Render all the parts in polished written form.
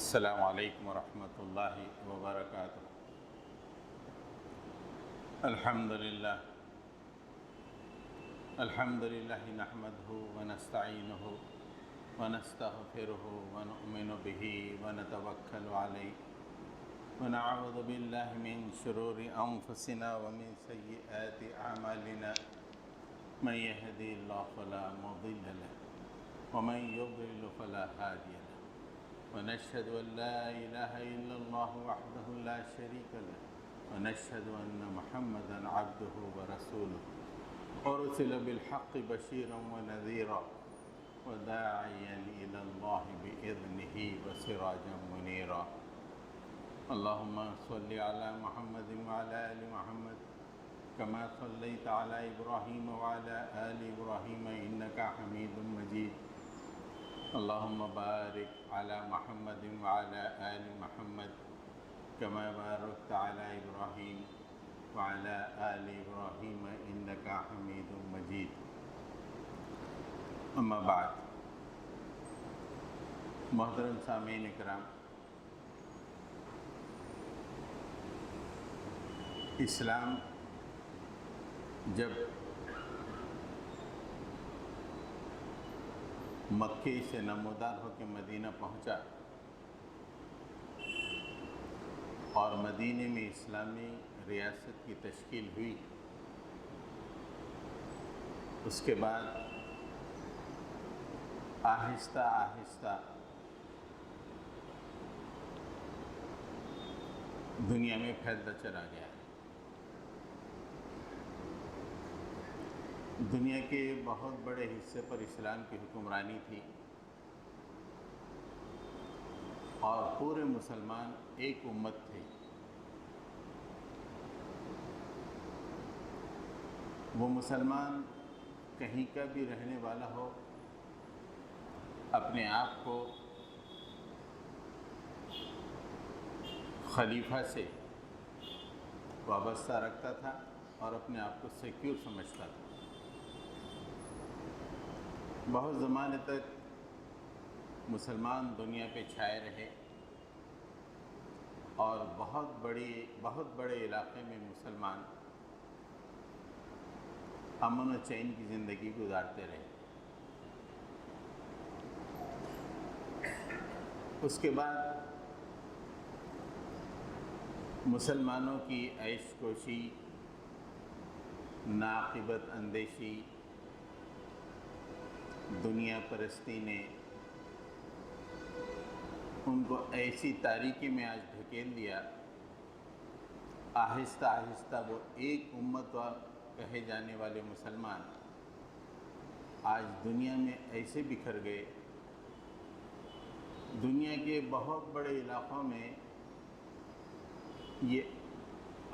السلام علیکم ورحمۃ اللہ وبرکاتہ۔ الحمدللہ نحمدہ ونستعینہ ونستغفرہ ونؤمن بہ ونتوکل علیہ ونعوذ باللہ من شرور انفسنا ومن سیئات اعمالنا من یہدی اللہ فلا مضل لہ ومن یضلل فلا ہادی لہ ونشهد أن لا إله إلا الله وحده لا شريك له ونشهد أن محمدًا عبده ورسوله أرسل بالحق بشيرا ونذيرا وداعيا إلى الله بإذنه وسراجا منيرا اللهم صل على محمد وعلى آل محمد كما صليت على إبراهيم وعلى آل إبراهيم إنك حميد مجيد اللهم بارك على محمد وعلى آل محمد كما باركت على إبراهيم وعلى آل إبراهيم إنك حميد مجيد اما بعد۔ محترم سامعین اکرام، اسلام جب مکے سے نمودار ہو کے مدینہ پہنچا اور مدینہ میں اسلامی ریاست کی تشکیل ہوئی، اس کے بعد آہستہ آہستہ دنیا میں پھیلتا چلا گیا۔ دنیا کے بہت بڑے حصے پر اسلام کی حکمرانی تھی اور پورے مسلمان ایک امت تھے۔ وہ مسلمان کہیں کا بھی رہنے والا ہو، اپنے آپ کو خلیفہ سے وابستہ رکھتا تھا اور اپنے آپ کو سیکیور سمجھتا تھا۔ بہت زمانے تک مسلمان دنیا پہ چھائے رہے اور بہت بڑے علاقے میں مسلمان امن و چین کی زندگی گزارتے رہے۔ اس کے بعد مسلمانوں کی عیش کوشی، ناعاقبت اندیشی، دنیا پرستی نے ان کو ایسی تاریکی میں آج دھکیل دیا۔ آہستہ آہستہ وہ ایک امت کہے جانے والے مسلمان آج دنیا میں ایسے بکھر گئے، دنیا کے بہت بڑے علاقوں میں یہ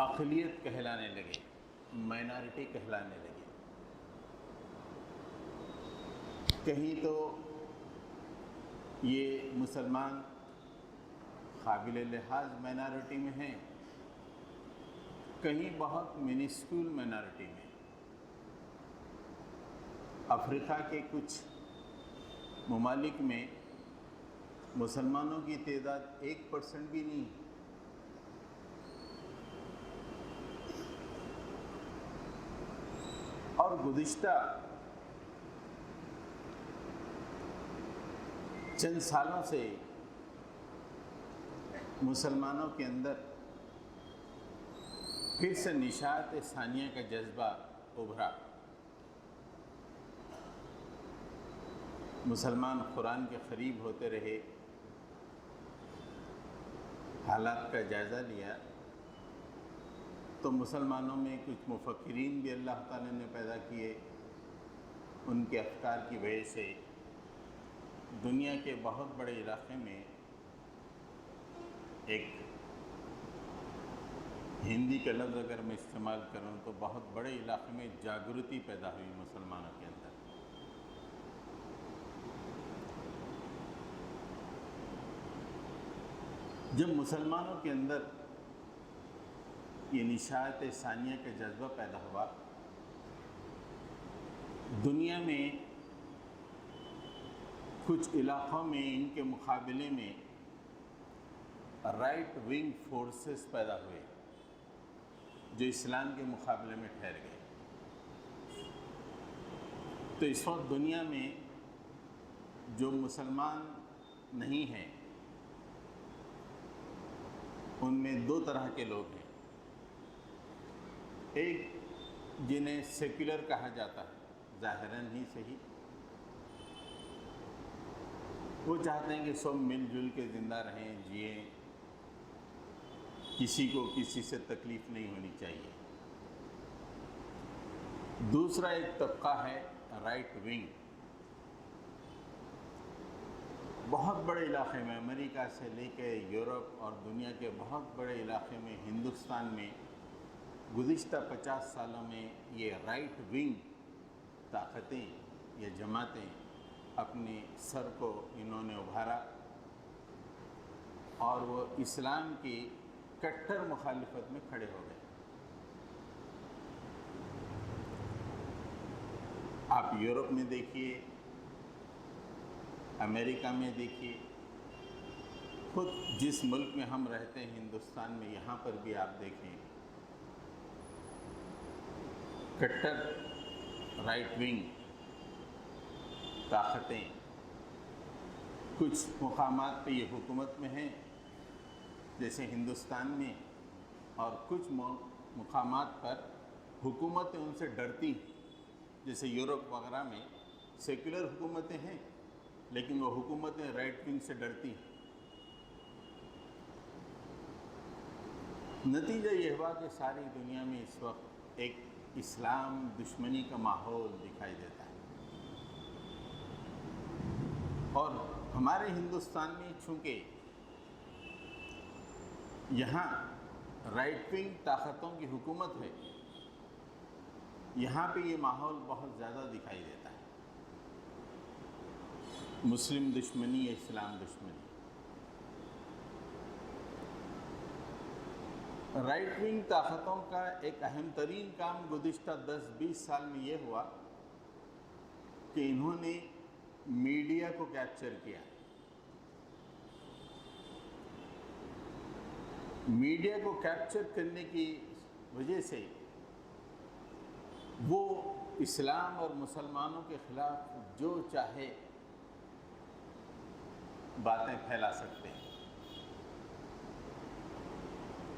اقلیت کہلانے لگے، مائنارٹی کہلانے لگے۔ کہیں تو یہ مسلمان قابل لحاظ مائنارٹی میں ہیں، کہیں بہت منسکول مائنارٹی میں۔ افریقہ کے کچھ ممالک میں مسلمانوں کی تعداد 1% بھی نہیں۔ اور گزشتہ چند سالوں سے مسلمانوں کے اندر پھر سے نشاط ثانیہ کا جذبہ ابھرا۔ مسلمان قرآن کے قریب ہوتے رہے، حالات کا جائزہ لیا تو مسلمانوں میں کچھ مفکرین بھی اللہ تعالیٰ نے پیدا کیے۔ ان کے افکار کی وجہ سے دنیا کے بہت بڑے علاقے میں ایک ہندی کا لفظ اگر میں استعمال کروں تو بہت بڑے علاقے میں جاگرتی پیدا ہوئی مسلمانوں کے اندر۔ جب مسلمانوں کے اندر یہ نشاط ثانیہ کا جذبہ پیدا ہوا، دنیا میں کچھ علاقوں میں ان کے مقابلے میں رائٹ ونگ فورسز پیدا ہوئے جو اسلام کے مقابلے میں ٹھہر گئے. تو اس وقت دنیا میں جو مسلمان نہیں ہیں ان میں دو طرح کے لوگ ہیں. ایک جنہیں سیکولر کہا جاتا ہے، ظاہراً ہی صحیح، وہ چاہتے ہیں کہ سب مل جل کے زندہ رہیں، جئیں، کسی کو کسی سے تکلیف نہیں ہونی چاہیے. دوسرا ایک طبقہ ہے رائٹ ونگ. بہت بڑے علاقے میں، امریکہ سے لے کے یورپ اور دنیا کے بہت بڑے علاقے میں، ہندوستان میں گزشتہ 50 سالوں میں یہ رائٹ ونگ طاقتیں یا جماعتیں اپنے سر کو انہوں نے ابھارا اور وہ اسلام کی کٹر مخالفت میں کھڑے ہو گئے. آپ یورپ میں دیکھیے، امریکہ میں دیکھیے، خود جس ملک میں ہم رہتے ہیں ہندوستان میں، یہاں پر بھی آپ دیکھیں کٹر رائٹ ونگ طاقتیں کچھ مقامات پہ یہ حکومت میں ہیں جیسے ہندوستان میں، اور کچھ مقامات پر حکومتیں ان سے ڈرتی ہیں جیسے یورپ وغیرہ میں سیکولر حکومتیں ہیں لیکن وہ حکومتیں رائٹ ونگ سے ڈرتی ہیں. نتیجہ یہ ہوا کہ ساری دنیا میں اس وقت ایک اسلام دشمنی کا ماحول دکھائی دیتا ہے. اور ہمارے ہندوستان میں چونکہ یہاں رائٹ ونگ طاقتوں کی حکومت ہے، یہاں پہ یہ ماحول بہت زیادہ دکھائی دیتا ہے، مسلم دشمنی یا اسلام دشمنی. رائٹ ونگ طاقتوں کا ایک اہم ترین کام گزشتہ 10-20 سال میں یہ ہوا کہ انہوں نے میڈیا کو کیپچر کیا. میڈیا کو کیپچر کرنے کی وجہ سے وہ اسلام اور مسلمانوں کے خلاف جو چاہے باتیں پھیلا سکتے ہیں.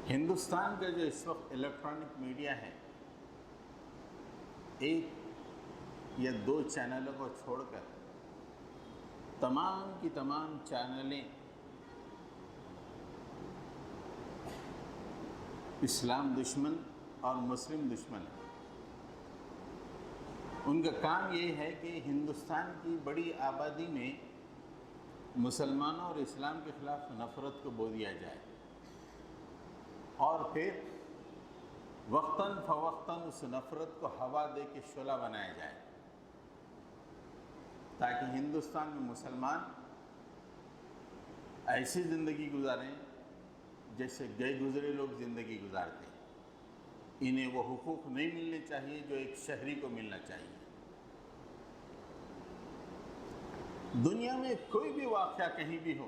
ہندوستان کا جو اس وقت الیکٹرانک میڈیا ہے، ایک یا دو چینلوں کو چھوڑ کر تمام کی تمام چینلیں اسلام دشمن اور مسلم دشمن ہیں. ان کا کام یہ ہے کہ ہندوستان کی بڑی آبادی میں مسلمانوں اور اسلام کے خلاف نفرت کو بو دیا جائے اور پھر وقتاً فوقتاً اس نفرت کو ہوا دے کے شعلہ بنایا جائے تاکہ ہندوستان میں مسلمان ایسی زندگی گزاریں جیسے گئے گزرے لوگ زندگی گزارتے ہیں. انہیں وہ حقوق نہیں ملنے چاہیے جو ایک شہری کو ملنا چاہیے. دنیا میں کوئی بھی واقعہ کہیں بھی ہو،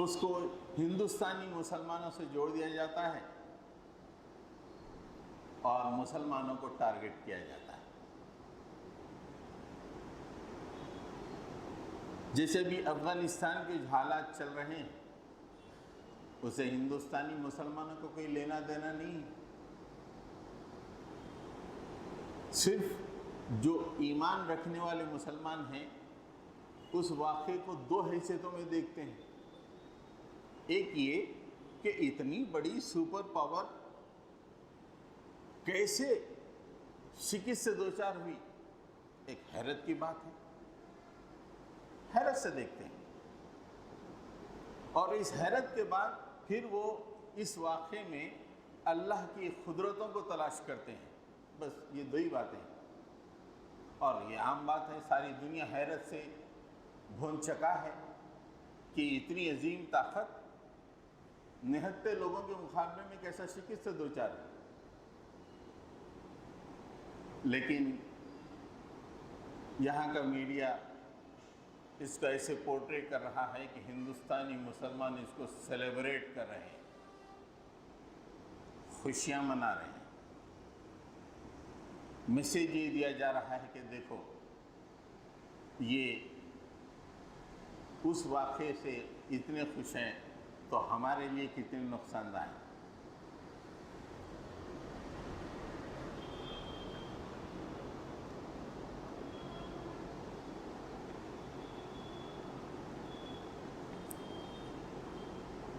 اس کو ہندوستانی مسلمانوں سے جوڑ دیا جاتا ہے اور مسلمانوں کو ٹارگٹ کیا جاتا ہے. جیسے بھی افغانستان کے حالات چل رہے ہیں، اسے ہندوستانی مسلمانوں کو کوئی لینا دینا نہیں. صرف جو ایمان رکھنے والے مسلمان ہیں اس واقعے کو دو حیثیتوں میں دیکھتے ہیں. ایک یہ کہ اتنی بڑی سپر پاور کیسے شکست سے دوچار ہوئی، ایک حیرت کی بات ہے، حیرت سے دیکھتے ہیں. اور اس حیرت کے بعد پھر وہ اس واقعے میں اللہ کی قدرتوں کو تلاش کرتے ہیں. بس یہ دو ہی باتیں ہیں اور یہ عام بات ہے. ساری دنیا حیرت سے بھون چکا ہے کہ اتنی عظیم طاقت نہتے لوگوں کے مقابلے میں کیسا شکست سے دوچار ہے. لیکن یہاں کا میڈیا اس کا ایسے پورٹری کر رہا ہے کہ ہندوستانی مسلمان اس کو سیلیبریٹ کر رہے ہیں، خوشیاں منا رہے ہیں۔ میسیج یہ دیا جا رہا ہے کہ دیکھو یہ اس واقعے سے اتنے خوش ہیں تو ہمارے لیے کتنے نقصان دہ ہیں۔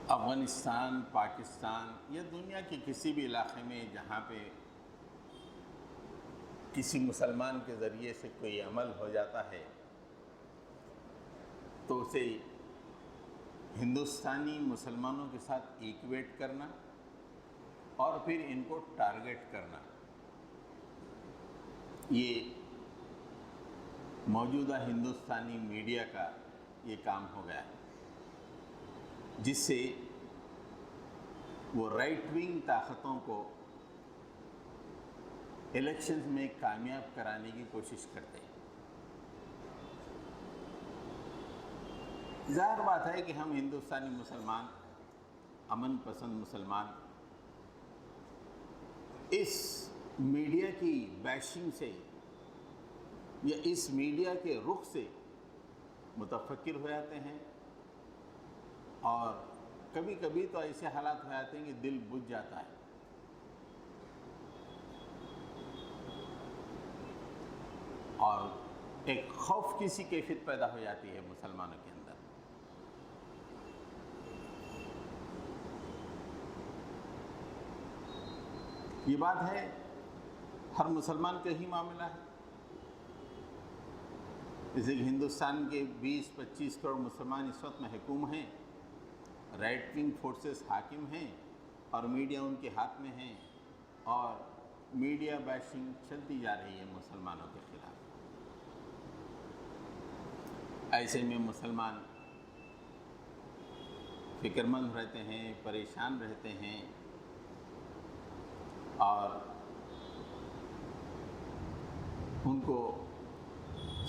افغانستان، پاکستان یا دنیا کے کسی بھی علاقے میں جہاں پہ کسی مسلمان کے ذریعے سے کوئی عمل ہو جاتا ہے تو اسے ہندوستانی مسلمانوں کے ساتھ ایکویٹ کرنا اور پھر ان کو ٹارگٹ کرنا، یہ موجودہ ہندوستانی میڈیا کا یہ کام ہو گیا ہے، جس سے وہ رائٹ ونگ طاقتوں کو الیکشنز میں کامیاب کرانے کی کوشش کرتے ہیں۔ ظاہر بات ہے کہ ہم ہندوستانی مسلمان، امن پسند مسلمان، اس میڈیا کی بیشنگ سے یا اس میڈیا کے رخ سے متفکر ہو جاتے ہیں، اور کبھی کبھی تو ایسے حالات ہو جاتے ہیں کہ دل بجھ جاتا ہے۔ اور ایک خوف کی سی کیفیت پیدا ہو جاتی ہے مسلمانوں کے اندر۔ یہ بات ہے ہر مسلمان کا ہی معاملہ ہے، جیسے کہ ہندوستان کے 20-25 کروڑ مسلمان اس وقت محکوم ہیں، رائٹ ونگ فورسز حاکم ہیں اور میڈیا ان کے ہاتھ میں ہیں، اور میڈیا بیشنگ چلتی جا رہی ہے مسلمانوں کے خلاف۔ ایسے میں مسلمان فکر مند رہتے ہیں، پریشان رہتے ہیں، اور ان کو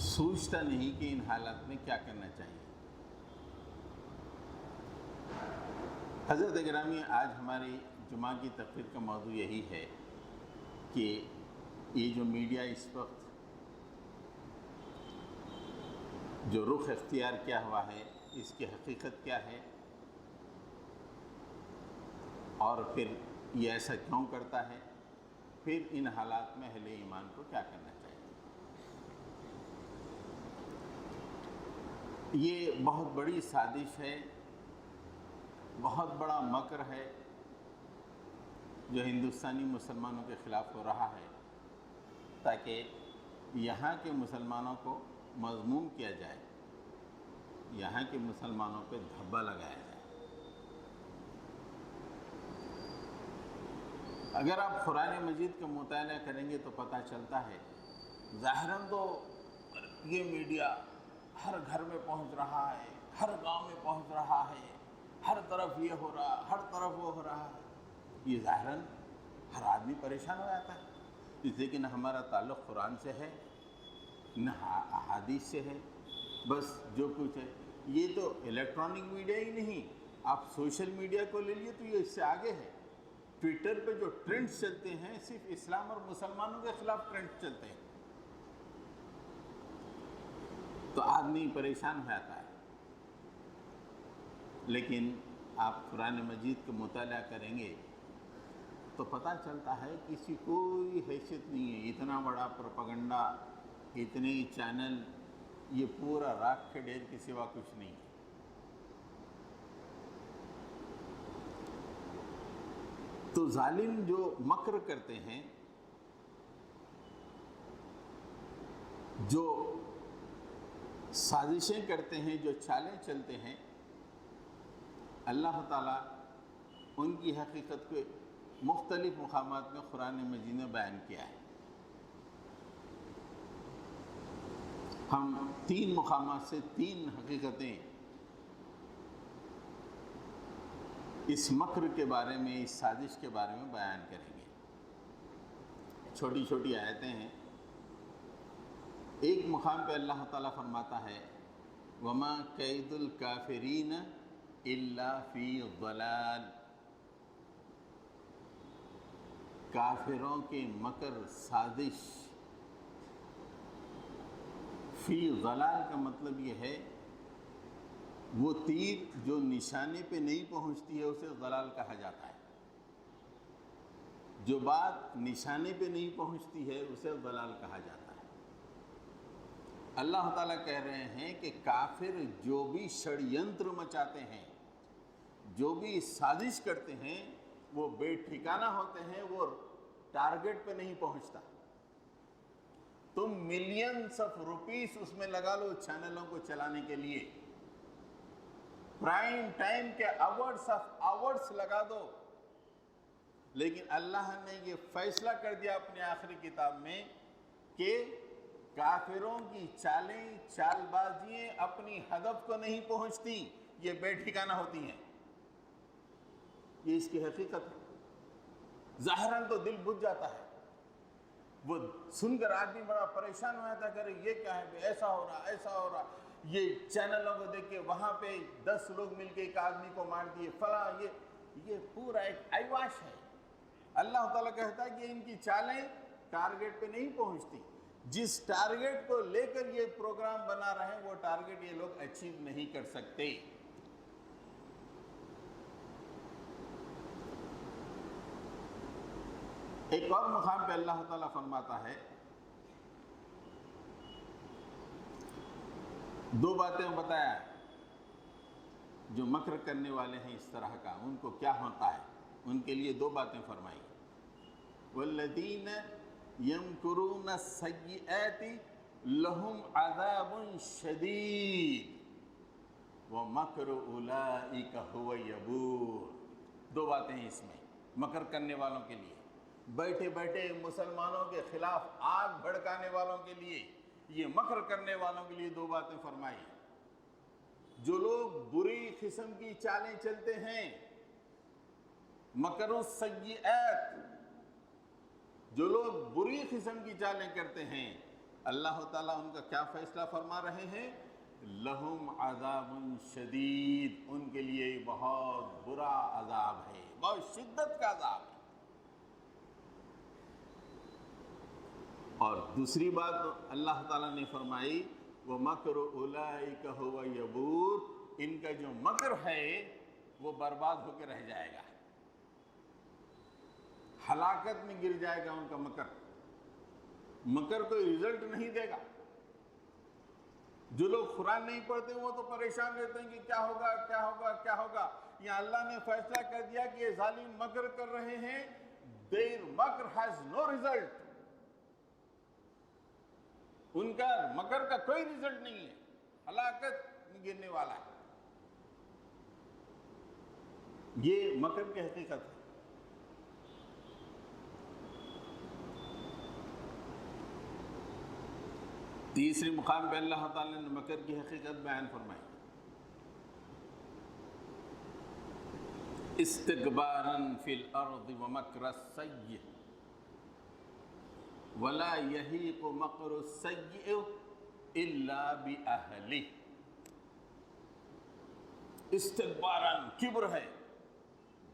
سوچتا نہیں کہ ان حالات میں کیا کرنا چاہیے۔ حضرت گرامی، آج ہماری جمعہ کی تقریر کا موضوع یہی ہے کہ یہ جو میڈیا اس وقت جو رخ اختیار کیا ہوا ہے اس کی حقیقت کیا ہے، اور پھر یہ ایسا کیوں کرتا ہے، پھر ان حالات میں اہل ایمان کو کیا کرنا چاہیے۔ یہ بہت بڑی سازش ہے، بہت بڑا مکر ہے جو ہندوستانی مسلمانوں کے خلاف ہو رہا ہے، تاکہ یہاں کے مسلمانوں کو مذموم کیا جائے، یہاں کے مسلمانوں پہ دھبا لگایا جائے۔ اگر آپ قرآن مجید کا مطالعہ کریں گے تو پتہ چلتا ہے، ظاہراً تو یہ میڈیا ہر گھر میں پہنچ رہا ہے، ہر گاؤں میں پہنچ رہا ہے، ہر طرف یہ ہو رہا، ہر طرف وہ ہو رہا ہے، یہ ظاہراً ہر آدمی پریشان ہو جاتا ہے، اس لیے کہ نہ ہمارا تعلق قرآن سے ہے نہ احادیث سے ہے، بس جو کچھ ہے یہ تو الیکٹرانک میڈیا ہی نہیں، آپ سوشل میڈیا کو لے لیے تو یہ اس سے آگے ہے۔ ٹویٹر پہ جو ٹرینڈز چلتے ہیں صرف اسلام اور مسلمانوں کے خلاف ٹرینڈ چلتے ہیں، تو آدمی پریشان ہو جاتا ہے۔ لیکن آپ قرآن مجید کا مطالعہ کریں گے تو پتہ چلتا ہے کسی کوئی حیثیت نہیں ہے، اتنا بڑا پروپیگنڈا، اتنے چینل، یہ پورا راکھ کے ڈھیر کے سوا کچھ نہیں ہے۔ تو ظالم جو مکر کرتے ہیں، جو سازشیں کرتے ہیں، جو چالیں چلتے ہیں، اللہ تعالیٰ ان کی حقیقت کو مختلف مقامات میں قرآن مجید میں بیان کیا ہے۔ ہم 3 مقامات سے 3 حقیقتیں اس مکر کے بارے میں، اس سازش کے بارے میں بیان کریں گے۔ چھوٹی چھوٹی آیتیں ہیں۔ ایک مقام پہ اللہ تعالیٰ فرماتا ہے وما قید الکافرین الا فی ضلال، کافروں کے مکر سازش، فی ضلال کا مطلب یہ ہے وہ تیر جو نشانے پہ نہیں پہنچتی ہے اسے ضلال کہا جاتا ہے، جو بات نشانے پہ نہیں پہنچتی ہے اسے ضلال کہا جاتا ہے۔ اللہ تعالیٰ کہہ رہے ہیں کہ کافر جو بھی ષڑینتر مچاتے ہیں، جو بھی سازش کرتے ہیں، وہ بے ٹھکانہ ہوتے ہیں، وہ ٹارگٹ پہ نہیں پہنچتا۔ تم ملینز آف روپیز اس میں لگا لو چینلوں کو چلانے کے لیے، پرائم ٹائم کے آورز آف آورز لگا دو، لیکن اللہ نے یہ فیصلہ کر دیا اپنے آخری کتاب میں کہ کافروں کی چالیں، چال بازیاں اپنی ہدف کو نہیں پہنچتی، یہ بے ٹھکانہ ہوتی ہیں۔ یہ اس کی حقیقت ہے۔ ظاہراً تو دل بجھ جاتا ہے، وہ سن کر آدمی بڑا پریشان ہو جاتا ہے، کہ یہ کیا ہے، ایسا ہو رہا ایسا ہو رہا، یہ چینلوں کو دیکھ کے وہاں پہ 10 لوگ مل کے ایک آدمی کو مار دیے فلاں، یہ پورا ایک عیواش ہے۔ اللہ تعالیٰ کہتا ہے کہ ان کی چالیں ٹارگٹ پہ نہیں پہنچتی، جس ٹارگٹ کو لے کر یہ پروگرام بنا رہے ہیں وہ ٹارگٹ یہ لوگ اچیو نہیں کر سکتے۔ ایک اور مقام پہ اللہ تعالیٰ فرماتا ہے، دو باتیں بتایا جو مکر کرنے والے ہیں اس طرح کا ان کو کیا ہوتا ہے، ان کے لیے دو باتیں فرمائی۔ والذین یمکرون السیئات لہم عذاب شدید ومکر اولئک ھو یبور۔ دو باتیں ہیں اس میں مکر کرنے والوں کے لیے، بیٹھے بیٹھے مسلمانوں کے خلاف آگ بھڑکانے والوں کے لیے، یہ مکر کرنے والوں کے لیے دو باتیں فرمائی۔ جو لوگ بری قسم کی چالیں چلتے ہیں، مکر السیئات، جو لوگ بری قسم کی چالیں کرتے ہیں، اللہ تعالیٰ ان کا کیا فیصلہ فرما رہے ہیں؟ لہم عذاب شدید، ان کے لیے بہت برا عذاب ہے، بہت شدت کا عذاب ہے۔ اور دوسری بات اللہ تعالیٰ نے فرمائی وَمَكْرُ أُولَئِكَ هُوَ يَبُورُ، ان کا جو مکر ہے وہ برباد ہو کے رہ جائے گا، ہلاکت میں گر جائے گا۔ ان کا مکر کوئی رزلٹ نہیں دے گا۔ جو لوگ قرآن نہیں پڑھتے وہ تو پریشان رہتے ہیں کہ کیا ہوگا کیا ہوگا کیا ہوگا۔ یہاں اللہ نے فیصلہ کر دیا کہ یہ ظالم مکر کر رہے ہیں، their Makar has no result، ان کا مکر کا کوئی رزلٹ نہیں ہے، ہلاکت میں گرنے والا ہے۔ یہ مکر کی حقیقت ہے۔ تیسری مقام پہ اللہ تعالیٰ نے مکر کی حقیقت بیان فرمائی، استکباراً فی الارض ومکر السیئ ولا یحیق مکر السیئ الا باہلہ۔ استکباراً، کبر ہے،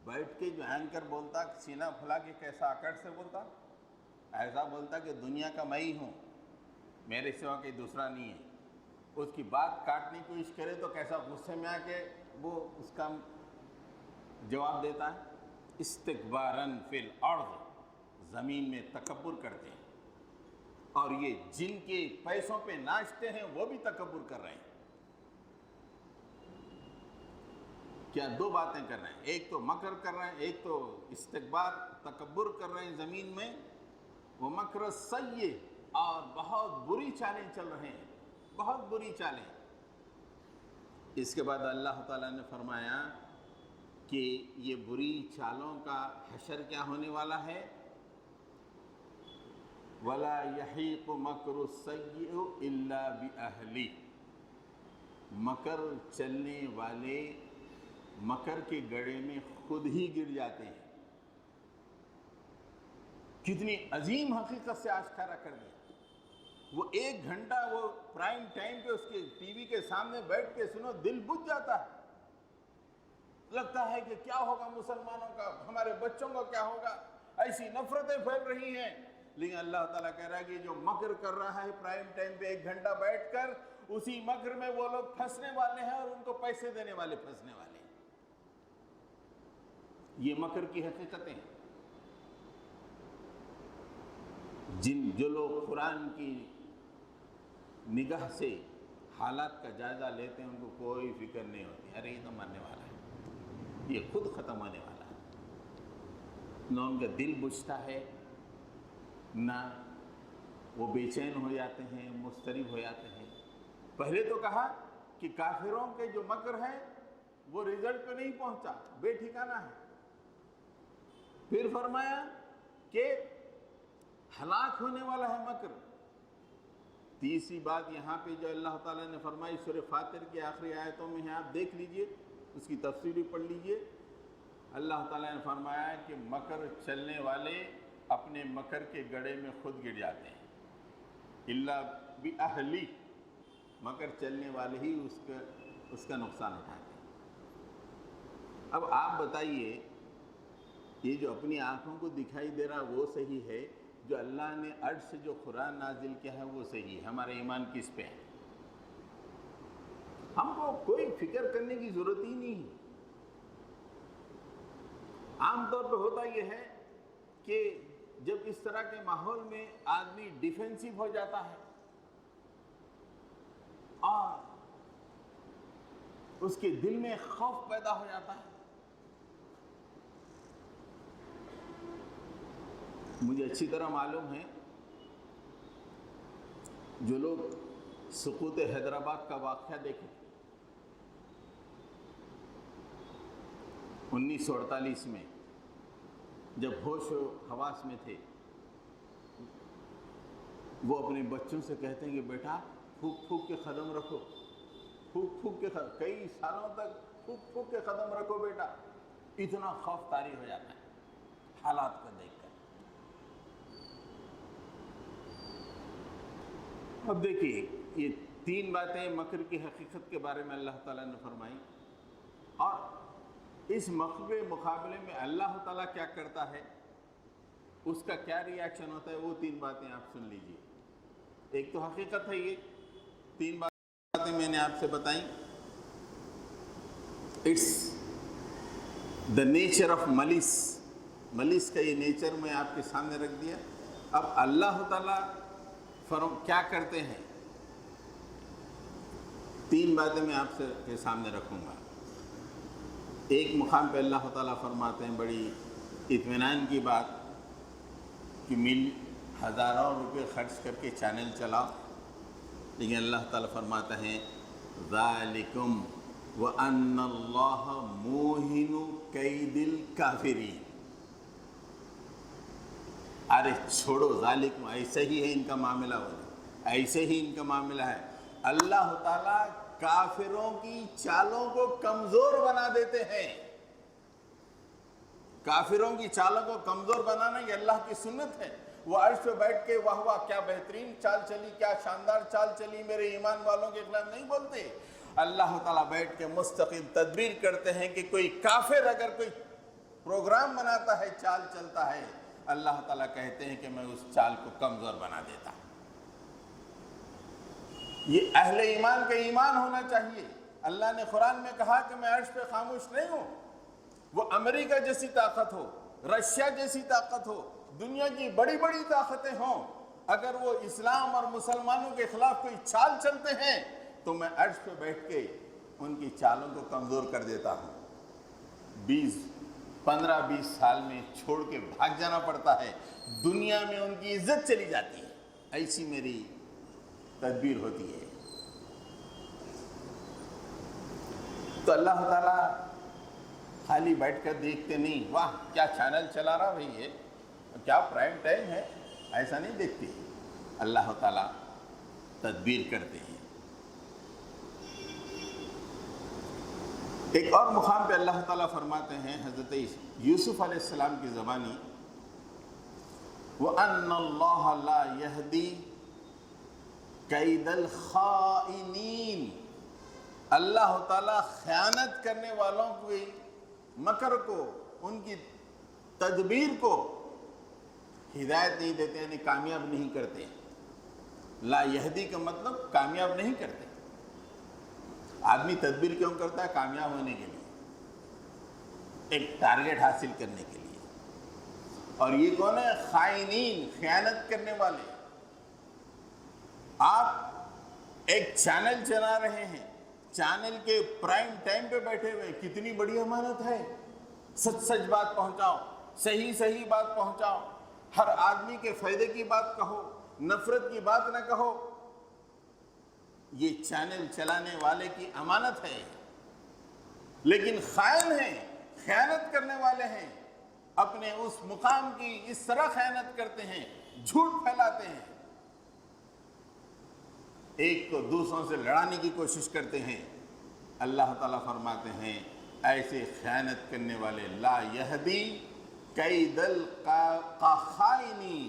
بیٹھ کے جو اینکر بولتا سینہ پھلا کے کیسا آکڑ سے بولتا، ایسا بولتا کہ دنیا کا میں ہی ہوں، میرے سوا کوئی دوسرا نہیں ہے۔ اس کی بات کاٹنے کی کوشش کرے تو کیسا غصے میں آ کے وہ اس کا جواب دیتا ہے۔ استکباراً فی الارض، زمین میں تکبر کرتے ہیں، اور یہ جن کے پیسوں پہ ناچتے ہیں وہ بھی تکبر کر رہے ہیں۔ کیا دو باتیں کر رہے ہیں، ایک تو مکر کر رہے ہیں، ایک تو استکبار تکبر کر رہے ہیں زمین میں، وہ مکر السیئ، اور بہت بری چالیں چل رہے ہیں، بہت بری چالیں۔ اس کے بعد اللہ تعالیٰ نے فرمایا کہ یہ بری چالوں کا حشر کیا ہونے والا ہے؟ وَلَا يَحِيقُ مَكْرُ السَّيِّئُ إِلَّا بِأَهْلِهِ، مکر چلنے والے مکر کے گڑھے میں خود ہی گر جاتے ہیں۔ کتنی عظیم حقیقت سے آشکارا کر دیا۔ وہ 1 گھنٹہ وہ پرائم ٹائم پہ اس کے ٹی وی کے سامنے بیٹھ کے سنو، دل بجھ جاتا ہے، لگتا ہے کہ کیا ہوگا مسلمانوں کا، ہمارے بچوں کا کیا ہوگا، ایسی نفرتیں پھیل رہی ہیں۔ لیکن اللہ تعالیٰ کہہ رہا ہے کہ جو مکر کر رہا ہے پرائم ٹائم پہ 1 گھنٹہ بیٹھ کر، اسی مکر میں وہ لوگ پھنسنے والے ہیں اور ان کو پیسے دینے والے پھنسنے والے ہیں۔ یہ مکر کی حقیقتیں ہیں۔ جو لوگ قرآن کی نگاہ سے حالات کا جائزہ لیتے ہیں، ان کو کوئی فکر نہیں ہوتی، ارے یہ تو مرنے والا ہے، یہ خود ختم ہونے والا ہے۔ نہ ان کا دل بجھتا ہے، نہ وہ بے چین ہو جاتے ہیں، مضطرب ہو جاتے ہیں۔ پہلے تو کہا کہ کافروں کے جو مکر ہے وہ رزلٹ پہ نہیں پہنچا، بے ٹھکانہ ہے۔ پھر فرمایا کہ ہلاک ہونے والا ہے مکر۔ تیسری بات یہاں پہ جو اللہ تعالیٰ نے فرمائی سورہ فاطر کی آخری آیتوں میں ہے، آپ دیکھ لیجئے، اس کی تفسیر بھی پڑھ لیجئے۔ اللہ تعالیٰ نے فرمایا کہ مکر چلنے والے اپنے مکر کے گڑھے میں خود گر جاتے ہیں، الا باہلی، مکر چلنے والے ہی اس کا نقصان اٹھاتے ہیں۔ اب آپ بتائیے، یہ جو اپنی آنکھوں کو دکھائی دے رہا وہ صحیح ہے، جو اللہ نے عرش سے جو قرآن نازل کیا ہے وہ صحیح ہے، ہمارا ایمان کس پہ ہے؟ ہم کو کوئی فکر کرنے کی ضرورت ہی نہیں ہے۔ عام طور پہ ہوتا یہ ہے کہ جب اس طرح کے ماحول میں آدمی ڈیفینسو ہو جاتا ہے اور اس کے دل میں خوف پیدا ہو جاتا ہے۔ مجھے اچھی طرح معلوم ہے، جو لوگ سقوط حیدرآباد کا واقعہ دیکھیں، 1948 میں جب ہوش و حواس میں تھے، وہ اپنے بچوں سے کہتے ہیں کہ بیٹا پھونک پھونک کے قدم رکھو، پھونک پھونک کے کئی سالوں تک پھونک پھونک کے قدم رکھو بیٹا۔ اتنا خوف طاری ہو جاتا ہے حالات کو دیکھ کر۔ اب دیکھیے، یہ 3 باتیں مکر کی حقیقت کے بارے میں اللہ تعالیٰ نے فرمائی، اور اس مکر کے مقابلے میں اللہ تعالیٰ کیا کرتا ہے، اس کا کیا ری ایکشن ہوتا ہے، وہ 3 باتیں آپ سن لیجئے۔ ایک تو حقیقت ہے، یہ 3 باتیں میں نے آپ سے بتائیں۔ It's the nature of mills کا یہ نیچر میں آپ کے سامنے رکھ دیا۔ اب اللہ تعالیٰ کیا کرتے ہیں، 3 باتیں میں آپ کے سامنے رکھوں گا۔ ایک مقام پہ اللہ تعالیٰ فرماتے ہیں بڑی اطمینان کی بات کہ ہزاروں روپے خرچ کر کے چینل چلاؤ، لیکن اللہ تعالیٰ فرماتا ہے ذالکم وَأَنَّ اللَّهَ مُوهِنُ كَيْدِ الْكَافِرِينَ۔ ارے چھوڑو، ذالکم، ایسے ہی ہے ان کا معاملہ، ایسے ہی ان کا معاملہ ہے۔ اللہ تعالیٰ کافروں کی چالوں کو کمزور بنا دیتے ہیں۔ کافروں کی چالوں کو کمزور بنانا یہ اللہ کی سنت ہے۔ وہ عرش پہ بیٹھ کے واہ واہ کیا بہترین چال چلی، کیا شاندار چال چلی میرے ایمان والوں کے خلاف نہیں بولتے۔ اللہ تعالیٰ بیٹھ کے مستقل تدبیر کرتے ہیں کہ کوئی کافر اگر کوئی پروگرام بناتا ہے، چال چلتا ہے، اللہ تعالیٰ کہتے ہیں کہ میں اس چال کو کمزور بنا دیتا ہوں۔ یہ اہل ایمان کا ایمان ہونا چاہیے۔ اللہ نے قرآن میں کہا کہ میں عرش پہ خاموش نہیں ہوں۔ وہ امریکہ جیسی طاقت ہو، رشیا جیسی طاقت ہو، دنیا کی بڑی بڑی طاقتیں ہوں، اگر وہ اسلام اور مسلمانوں کے خلاف کوئی چال چلتے ہیں تو میں عرش پہ بیٹھ کے ان کی چالوں کو کمزور کر دیتا ہوں۔ 15-20 سال میں چھوڑ کے بھاگ جانا پڑتا ہے، دنیا میں ان کی عزت چلی جاتی ہے۔ ایسی میری تدبیر ہوتی ہے۔ تو اللہ تعالیٰ خالی بیٹھ کر دیکھتے نہیں، واہ کیا چینل چلا رہا بھئی ہے، کیا پرائم ٹائم ہے، ایسا نہیں دیکھتے۔ اللہ تعالیٰ تدبیر کرتے ہیں۔ ایک اور مقام پہ اللہ تعالیٰ فرماتے ہیں حضرت یوسف علیہ السلام کی زبانی، وَأَنَّ اللَّهَ لَا يَهْدِي قید الخائنین، اللہ تعالیٰ خیانت کرنے والوں کو، مکر کو، ان کی تدبیر کو ہدایت نہیں دیتے، یعنی کامیاب نہیں کرتے۔ لا یہدی کا مطلب کامیاب نہیں کرتے۔ آدمی تدبیر کیوں کرتا ہے؟ کامیاب ہونے کے لیے، ایک ٹارگٹ حاصل کرنے کے لیے۔ اور یہ کون ہے؟ خائنین، خیانت کرنے والے۔ آپ ایک چینل چلا رہے ہیں، چینل کے پرائم ٹائم پہ بیٹھے ہوئے، کتنی بڑی امانت ہے، سچ سچ بات پہنچاؤ، صحیح صحیح بات پہنچاؤ، ہر آدمی کے فائدے کی بات کہو، نفرت کی بات نہ کہو۔ یہ چینل چلانے والے کی امانت ہے۔ لیکن خائن ہیں، خیانت کرنے والے ہیں، اپنے اس مقام کی اس طرح خیانت کرتے ہیں، جھوٹ پھیلاتے ہیں، ایک کو دوسروں سے لڑانے کی کوشش کرتے ہیں۔ اللہ تعالیٰ فرماتے ہیں ایسے خیانت کرنے والے لا یہدی کید الخائنین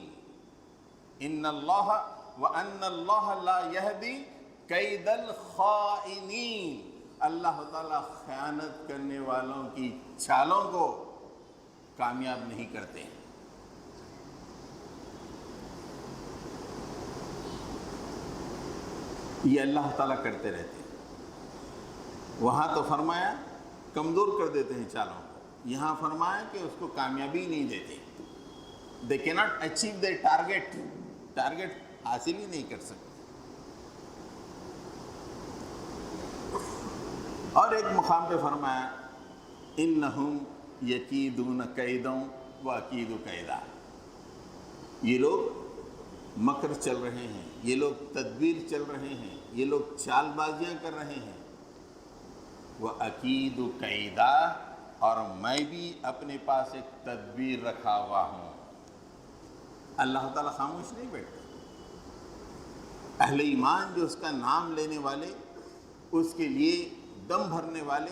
ان اللہ وان اللہ لا یہدی کید الخائنین، اللہ تعالیٰ خیانت کرنے والوں کی چالوں کو کامیاب نہیں کرتے ہیں۔ یہ اللہ تعالیٰ کرتے رہتے ہیں۔ وہاں تو فرمایا کمزور کر دیتے ہیں چالوں کو، یہاں فرمایا کہ اس کو کامیابی نہیں دیتے۔ they cannot achieve their target حاصل ہی نہیں کر سکتے۔ اور ایک مقام پہ فرمایا انہم یکیدون کیدوں واکید کیدا، یہ لوگ مکر چل رہے ہیں، یہ لوگ تدبیر چل رہے ہیں، یہ لوگ چال بازیاں کر رہے ہیں۔ وَأَكِيدُ كَيْدًا، اور میں بھی اپنے پاس ایک تدبیر رکھا ہوا ہوں۔ اللہ تعالیٰ خاموش نہیں بیٹھتا۔ اہل ایمان جو اس کا نام لینے والے، اس کے لیے دم بھرنے والے،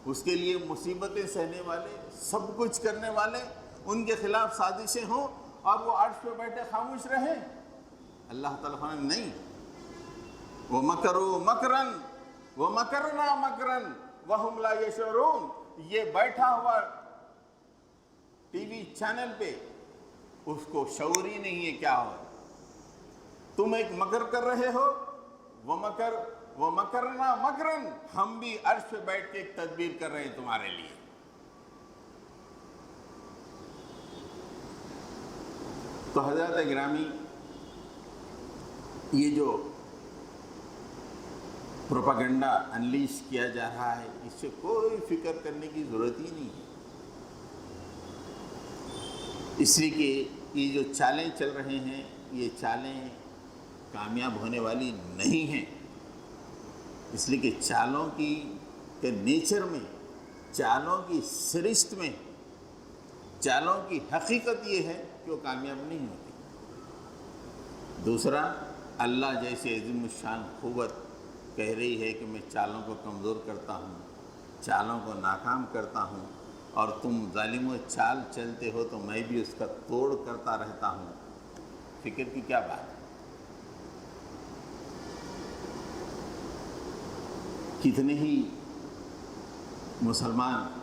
اس کے لیے مصیبتیں سہنے والے، سب کچھ کرنے والے، ان کے خلاف سازشیں ہوں اور وہ عرش پہ بیٹھے خاموش رہیں، اللہ تعالیٰ فرماتے نہیں۔ وَمَكَرُوا مَكْرًا وَمَكَرْنَا مَكْرًا وَهُمْ لَا يَشْعُرُونَ، یہ بیٹھا ہوا ٹی وی چینل پہ، اس کو شعور ہی نہیں ہے کیا ہو۔ تم ایک مکر کر رہے ہو، وَمَكَرْنَا مَكْرًا، ہم بھی عرش پہ بیٹھ کے ایک تدبیر کر رہے ہیں تمہارے لیے۔ تو حضرات گرامی، یہ جو پروپیگنڈا انلیش کیا جا رہا ہے، اس سے کوئی فکر کرنے کی ضرورت ہی نہیں ہے، اس لیے کہ یہ جو چالیں چل رہے ہیں، یہ چالیں کامیاب ہونے والی نہیں ہیں، اس لیے کہ چالوں کی کے نیچر میں، چالوں کی سرشت میں، چالوں کی حقیقت یہ ہے کہ وہ کامیاب نہیں ہوتی۔ دوسرا، اللہ جیسے عظیم الشان قوت کہہ رہی ہے کہ میں چالوں کو کمزور کرتا ہوں، چالوں کو ناکام کرتا ہوں، اور تم ظالموں چال چلتے ہو تو میں بھی اس کا توڑ کرتا رہتا ہوں۔ فکر کی کیا بات ہے؟ کتنے ہی مسلمان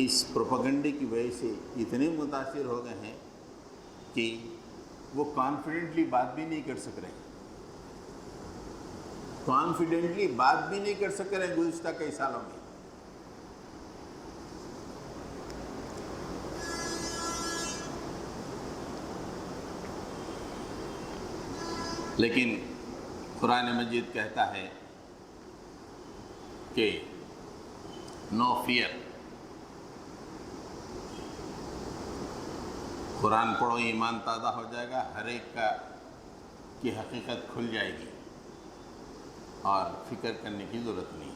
اس پروپیگنڈے کی وجہ سے اتنے متاثر ہو گئے ہیں کہ وہ کانفیڈنٹلی بات بھی نہیں کر سک رہے، کانفیڈنٹلی بات بھی نہیں کر سک رہے گزشتہ کئی سالوں میں۔ لیکن قرآن مجید کہتا ہے کہ نو فیئر، قرآن پڑھو ایمان تازہ ہو جائے گا، ہر ایک کی حقیقت کھل جائے گی اور فکر کرنے کی ضرورت نہیں ہے۔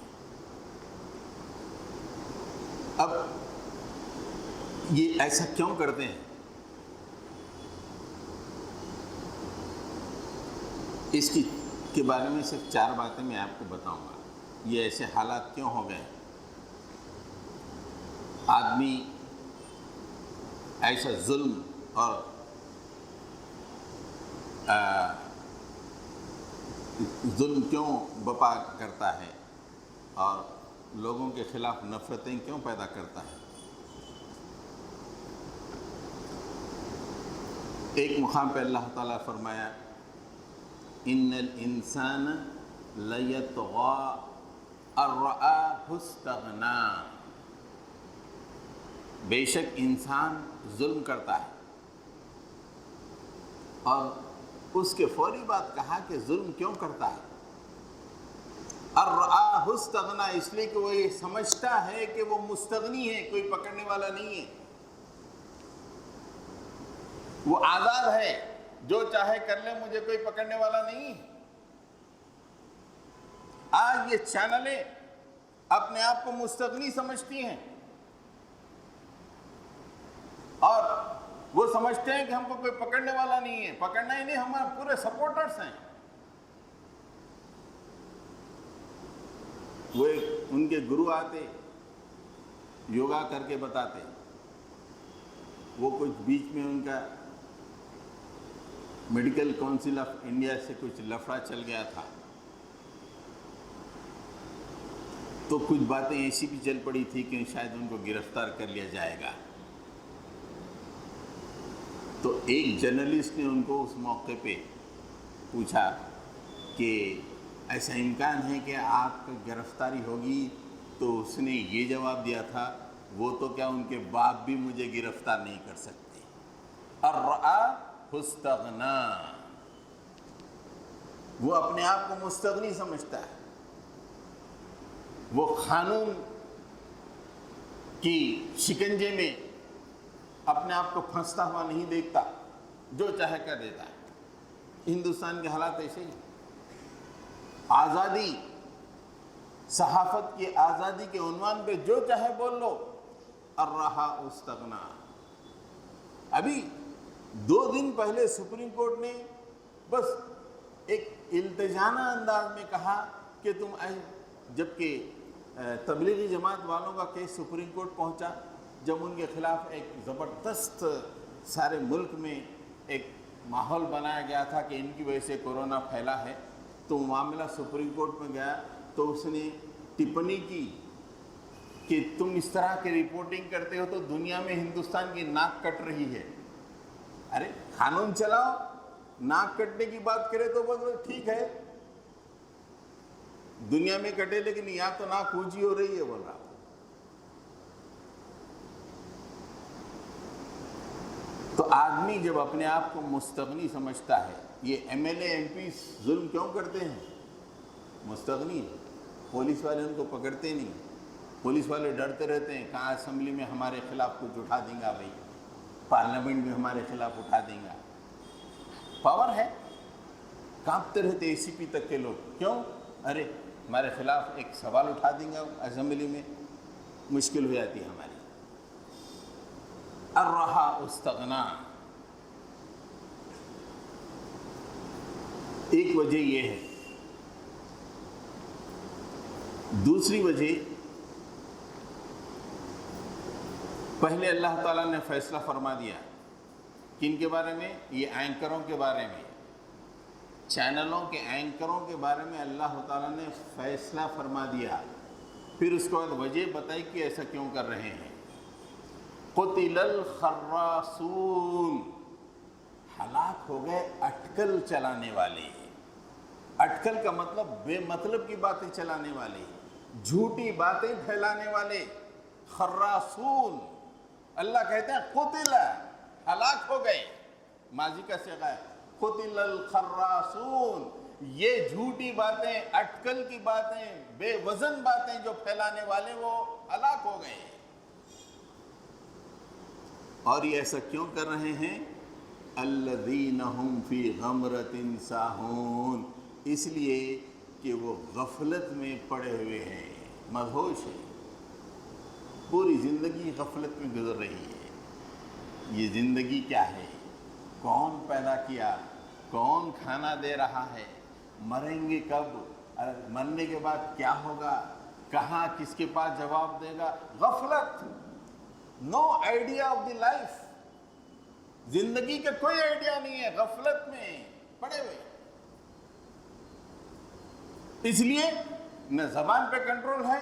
اب یہ ایسا کیوں کرتے ہیں؟ اس کے بارے میں صرف 4 باتیں میں آپ کو بتاؤں گا۔ یہ ایسے حالات کیوں ہو گئے؟ آدمی ایسا ظلم اور ظلم کیوں بپا کرتا ہے اور لوگوں کے خلاف نفرتیں کیوں پیدا کرتا ہے؟ ایک مقام پہ اللہ تعالیٰ فرمایا ان الانسان لیطغی ان رآہ استغنی، بے شک انسان ظلم کرتا ہے، اور اس کے فوری بات کہا کہ ظلم کیوں کرتا ہے؟ ان رآہ استغنی، اس لیے کہ وہ یہ سمجھتا ہے کہ وہ مستغنی ہے، کوئی پکڑنے والا نہیں ہے، وہ آزاد ہے، جو چاہے کر لے، مجھے کوئی پکڑنے والا نہیں ہے۔ آج یہ چینلیں اپنے آپ کو مستغنی سمجھتی ہیں اور وہ سمجھتے ہیں کہ ہم کو کوئی پکڑنے والا نہیں ہے، پکڑنا ہی نہیں، ہمارے پورے سپورٹرز ہیں۔ وہ ان کے گرو آتے یوگا کر کے بتاتے، وہ کچھ بیچ میں ان کا میڈیکل کونسل آف انڈیا سے کچھ لفڑا چل گیا تھا، تو کچھ باتیں ایسی بھی چل پڑی تھی کہ شاید ان کو گرفتار کر لیا جائے گا۔ تو ایک جرنلسٹ نے ان کو اس موقع پہ پوچھا کہ ایسا امکان ہے کہ آپ کی گرفتاری ہوگی؟ تو اس نے یہ جواب دیا تھا، وہ تو کیا، ان کے باپ بھی مجھے گرفتار نہیں کر سکتے۔ الرآہ استغنا، وہ اپنے آپ کو مستغنی سمجھتا ہے، وہ قانون کی شکنجے میں اپنے آپ کو پھنستا ہوا نہیں دیکھتا، جو چاہے کر دیتا ہے۔ ہندوستان کے حالات ایسے ہی، آزادی، صحافت کی آزادی کے عنوان پہ جو چاہے بول لو، الرآہ استغنا۔ ابھی 2 دن پہلے سپریم کورٹ نے بس ایک التجانہ انداز میں کہا کہ تم، جبکہ تبلیغی جماعت والوں کا کیس سپریم کورٹ پہنچا، جب ان کے خلاف ایک زبردست سارے ملک میں ایک ماحول بنایا گیا تھا کہ ان کی وجہ سے کورونا پھیلا ہے، تو معاملہ سپریم کورٹ میں گیا تو اس نے ٹپنی کی کہ تم اس طرح کی رپورٹنگ کرتے ہو تو دنیا میں ہندوستان کی ناک کٹ رہی ہے۔ ارے قانون چلاؤ، ناک کٹنے کی بات کرے تو بس ٹھیک ہے، دنیا میں کٹے لیکن یہاں تو ناک اونچی ہو رہی ہے، بول رہا۔ تو آدمی جب اپنے آپ کو مستغنی سمجھتا ہے، یہ M L A M P ظلم کیوں کرتے ہیں؟ مستغنی، پولیس والے ان کو پکڑتے نہیں، پولیس والے ڈرتے رہتے ہیں، کہاں اسمبلی میں ہمارے خلاف کچھ اٹھا دیں گا، بھائی پارلیمنٹ میں ہمارے خلاف اٹھا دیں گا، پاور ہے، کانپتے رہتے اے سی پی تک کے لوگ، کیوں؟ ارے ہمارے خلاف ایک سوال اٹھا دیں گا اسمبلی میں، مشکل ہو جاتی ہے ہماری۔ الرآہ استغنا، ایک وجہ یہ ہے۔ دوسری وجہ، پہلے اللہ تعالیٰ نے فیصلہ فرما دیا، کن کے بارے میں؟ یہ اینکروں کے بارے میں، چینلوں کے اینکروں کے بارے میں اللہ تعالیٰ نے فیصلہ فرما دیا، پھر اس کے بعد وجہ بتائی کہ ایسا کیوں کر رہے ہیں۔ قتل الخراصون، ہلاک ہو گئے اٹکل چلانے والے۔ اٹکل کا مطلب بے مطلب کی باتیں چلانے والے، جھوٹی باتیں پھیلانے والے، خراصون۔ اللہ کہتے ہیں قتل، ہلاک ہو گئے، ماضی کا صیغہ ہے، قتل الخراصون، یہ جھوٹی باتیں، اٹکل کی باتیں، بے وزن باتیں جو پھیلانے والے وہ ہلاک ہو گئے۔ اور یہ ایسا کیوں کر رہے ہیں؟ الذین هم فی غمرۃ ساہون، اس لیے کہ وہ غفلت میں پڑے ہوئے ہیں، مدہوش ہیں، پوری زندگی غفلت میں گزر رہی ہے۔ یہ زندگی کیا ہے؟ کون پیدا کیا؟ کون کھانا دے رہا ہے؟ مریں گے کب؟ مرنے کے بعد کیا ہوگا؟ کہاں کس کے پاس جواب دے گا؟ غفلت، no idea of the life, زندگی کا کوئی آئیڈیا نہیں ہے، غفلت میں پڑے ہوئے۔ اس لیے نہ زبان پہ کنٹرول ہے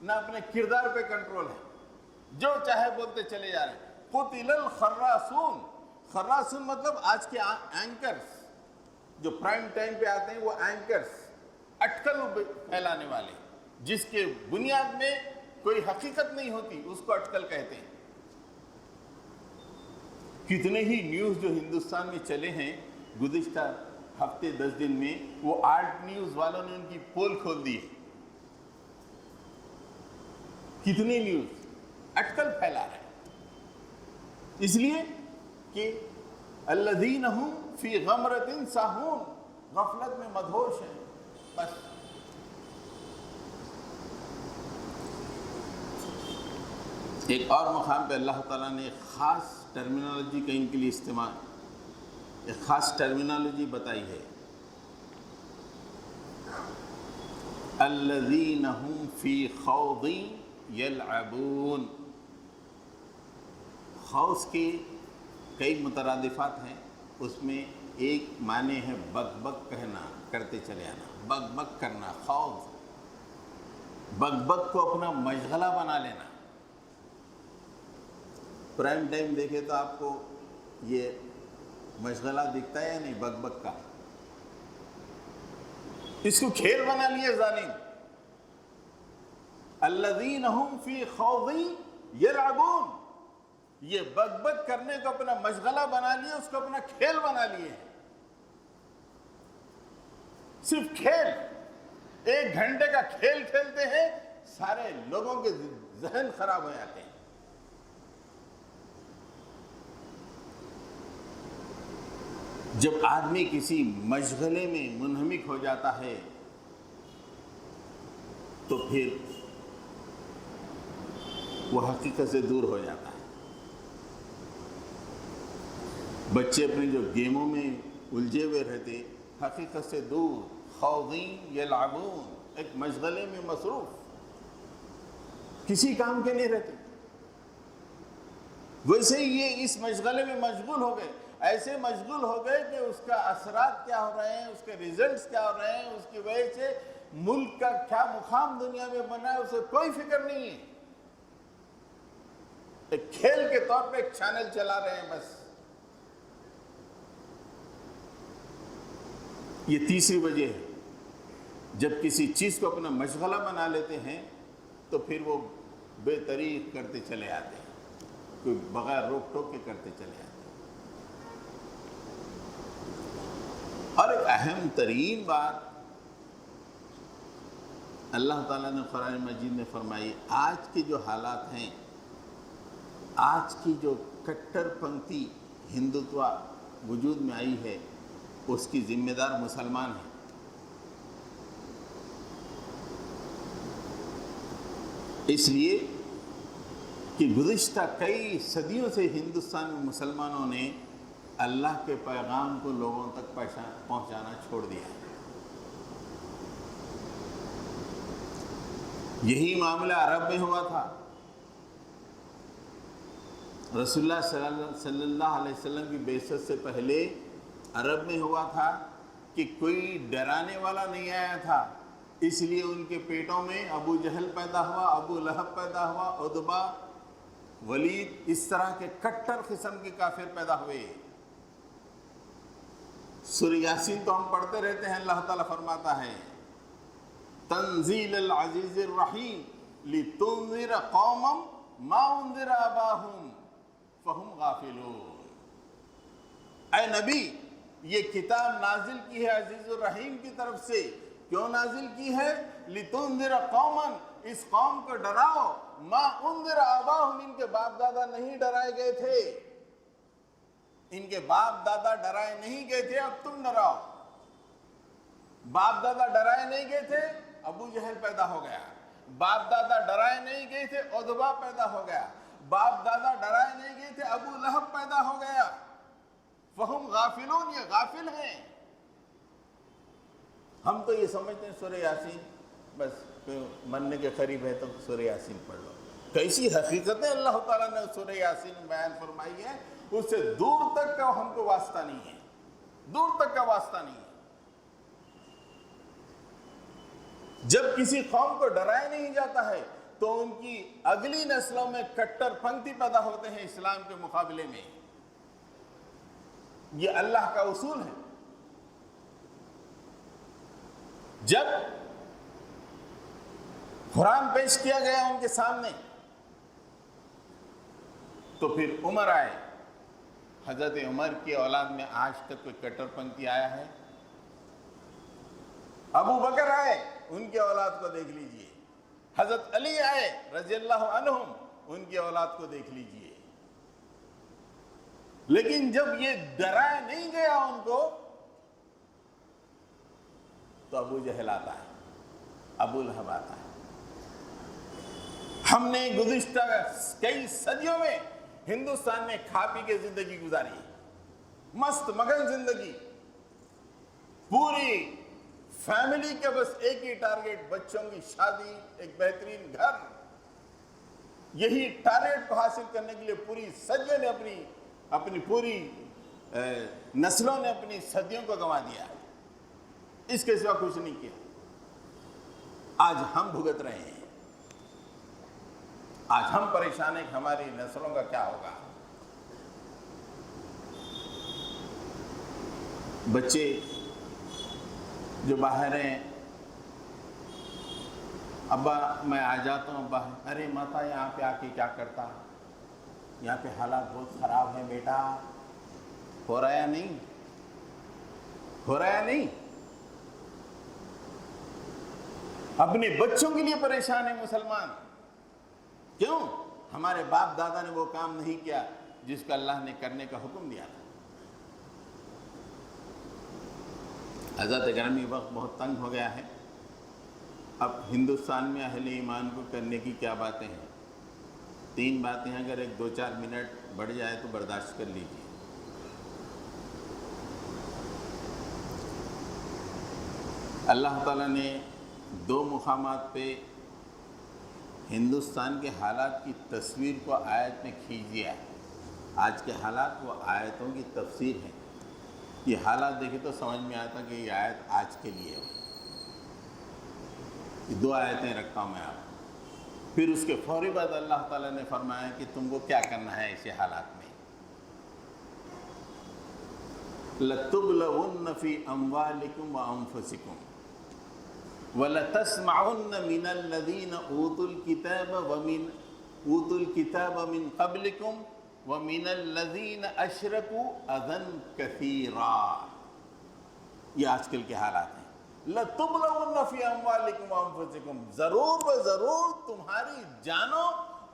نہ اپنے کردار پہ کنٹرول ہے، جو چاہے بولتے چلے جا رہے ہیں۔ قتل الخراصون، خراصون مطلب آج کے اینکرز جو پرائم ٹائم پہ آتے ہیں، وہ اینکرز، اٹکل پھیلانے والے، جس کے بنیاد میں کوئی حقیقت نہیں ہوتی، اس کو اٹکل کہتے ہیں۔ کتنے ہی نیوز جو ہندوستان میں چلے ہیں گزشتہ ہفتے 10 دن میں، وہ آرٹ نیوز والوں نے ان کی پول کھول دی ہے۔ کتنے نیوز اٹکل پھیلا رہے ہیں، اس لیے کہ الذین هم فی غمرۃ ساہون، غفلت میں مدہوش ہیں بس۔ ایک اور مقام پہ اللہ تعالیٰ نے ایک خاص ٹرمینالوجی کا ان کے لیے استعمال، ایک خاص ٹرمینالوجی بتائی ہے، الذین هم فی خوض یلعبون۔ خوض کے کئی مترادفات ہیں، اس میں ایک معنی ہے بک بک کہنا، کرتے چلے آنا، بک بک کرنا، خوض، بک بک کو اپنا مشغلہ بنا لینا۔ پرائم ٹائم دیکھے تو آپ کو یہ مشغلہ دکھتا ہے یا نہیں، بک بک کا؟ اس کو کھیل بنا لیے ظالم۔ الذین هم فی خوض یلعبون، یہ بک بک کرنے کو اپنا مشغلہ بنا لیے، اس کو اپنا کھیل بنا لیے، صرف کھیل، 1 گھنٹے کا کھیل کھیلتے ہیں، سارے لوگوں کے ذہن خراب ہو جاتے ہیں۔ جب آدمی کسی مشغلے میں منہمک ہو جاتا ہے تو پھر وہ حقیقت سے دور ہو جاتا ہے۔ بچے اپنے جو گیموں میں الجھے ہوئے رہتے، حقیقت سے دور، خوضین یلعبون، ایک مشغلے میں مصروف، کسی کام کے نہیں رہتے۔ ویسے ہی یہ اس مشغلے میں مشغول ہو گئے، ایسے مشغول ہو گئے کہ اس کا اثرات کیا ہو رہے ہیں، اس کے ریزلٹس کیا ہو رہے ہیں، اس کی وجہ سے ملک کا کیا مقام دنیا میں بنا ہے، اسے کوئی فکر نہیں ہے۔ ایک کھیل کے طور پہ ایک چینل چلا رہے ہیں بس۔ یہ تیسری وجہ ہے، جب کسی چیز کو اپنا مشغلہ بنا لیتے ہیں تو پھر وہ بے طریق کرتے چلے آتے ہیں، کوئی بغیر روک ٹوک کے کرتے چلے آتے ہیں۔ اور ایک اہم ترین بات اللہ تعالیٰ نے قرآن مجید میں فرمائی، آج کے جو حالات ہیں، آج کی جو کٹر پنتھی ہندوتوا وجود میں آئی ہے، اس کی ذمہ دار مسلمان ہیں۔ اس لیے کہ گزشتہ کئی صدیوں سے ہندوستان میں مسلمانوں نے اللہ کے پیغام کو لوگوں تک پہنچانا چھوڑ دیا ہے۔ یہی معاملہ عرب میں ہوا تھا۔ رسول اللہ صلی اللہ علیہ وسلم کی بعثت سے پہلے عرب میں ہوا تھا کہ کوئی ڈرانے والا نہیں آیا تھا، اس لیے ان کے پیٹوں میں ابو جہل پیدا ہوا، ابو لہب پیدا ہوا، عتبہ، ولید، اس طرح کے کٹر قسم کے کافر پیدا ہوئے۔ سورہ یاسین تو ہم پڑھتے رہتے ہیں، اللہ تعالیٰ فرماتا ہے تنزیل العزیز الرحیم لتنذر قوما ما انذر آباہم فہم غافلون۔ اے نبی، یہ کتاب نازل کی ہے عزیز الرحیم کی طرف سے۔ کیوں نازل کی ہے؟ لتنذر قوما، اس قوم کو ڈراؤ، ما انذر آباہم، ان کے باپ دادا نہیں ڈرائے گئے تھے، ان کے باپ دادا ڈرائے نہیں گئے تھے، اب تم ڈراؤ۔ باپ دادا ڈرائے نہیں گئے تھے، ابو جہل پیدا ہو گیا۔ باپ دادا ڈرائے نہیں گئے تھے، عتبہ پیدا ہو گیا۔ باپ دادا ڈرائے نہیں گئے تھے، ابو لہب پیدا ہو گیا۔ فہم غافلون، یہ غافل ہیں۔ ہم تو یہ سمجھتے ہیں سورہ یاسین بس مرنے کے قریب ہے تو سورہ یاسین پڑھ لو۔ کیسی حقیقتیں اللہ تعالیٰ نے سورہ یاسین میں بیان فرمائی ہے، اس سے دور تک کا ہم کو واسطہ نہیں ہے، دور تک کا واسطہ نہیں ہے۔ جب کسی قوم کو ڈرایا نہیں جاتا ہے تو ان کی اگلی نسلوں میں کٹر پنتھی پیدا ہوتے ہیں اسلام کے مقابلے میں. یہ اللہ کا اصول ہے. جب قرآن پیش کیا گیا ان کے سامنے تو پھر عمر آئے. حضرت عمر کی اولاد میں آج تک کوئی کٹر پنتھی آیا ہے؟ ابو بکر آئے، ان کی اولاد کو دیکھ لیجئے. حضرت علی آئے رضی اللہ عنہم، ان کی اولاد کو دیکھ لیجئے. لیکن جب یہ ڈرایا نہیں گیا ان کو تو ابو جہل آتا ہے، ابو لہب آتا ہے. ہم نے گزشتہ کئی صدیوں میں ہندوستان میں کھا پی کے زندگی گزاری، مست مگن زندگی. پوری فیملی کے بس ایک ہی ٹارگٹ، بچوں کی شادی، ایک بہترین گھر. یہی ٹارگٹ کو حاصل کرنے کے لیے پوری صدیوں نے اپنی پوری نسلوں نے اپنی صدیوں کو گنوا دیا. اس کے سوا کچھ نہیں کیا. آج ہم بھگت رہے ہیں، آج ہم پریشان ہیں کہ ہماری نسلوں کا کیا ہوگا. بچے جو باہر ہیں، ابا میں آ جاتا ہوں باہر، ارے ماتا یہاں پہ آ کے کیا کرتا، یہاں پہ حالات بہت خراب ہیں بیٹا. ہو رہا ہے نہیں؟ ہو رہا ہے نہیں؟ اپنے بچوں کے لیے پریشان ہے مسلمان. کیوں؟ ہمارے باپ دادا نے وہ کام نہیں کیا جس کا اللہ نے کرنے کا حکم دیا تھا. حضرت گرامی وقت بہت تنگ ہو گیا ہے. اب ہندوستان میں اہل ایمان کو کرنے کی کیا باتیں ہیں؟ 3 باتیں، اگر 1-2-4 منٹ بڑھ جائے تو برداشت کر لیجیے. اللہ تعالیٰ نے 2 مقامات پہ ہندوستان کے حالات کی تصویر کو آیت میں کھینچ دیا ہے. آج کے حالات وہ آیتوں کی تفسیر ہے. یہ حالات دیکھے تو سمجھ میں آتا کہ یہ آیت آج کے لیے ہے. یہ 2 آیتیں رکھتا ہوں میں آپ. پھر اس کے فوری بعد اللہ تعالیٰ نے فرمایا کہ تم کو کیا کرنا ہے ایسے حالات میں. لَتُبْلَوُنَّ فِي أَمْوَالِكُمْ وَأَنفُسِكُمْ وَلَتَسْمَعُنَّ مِنَ الَّذِينَ أُوتُوا الْكِتَابَ مِنْ قَبْلِكُمْ وَمِنَ الَّذِينَ أَشْرَكُوا أَذًى كَثِيرًا. یہ آج کل کے حالات ہیں. لَتُبْلَوُنَّ فِي أَمْوَالِكُمْ وَأَنفُسِكُمْ، ضرور بضرور تمہاری جانوں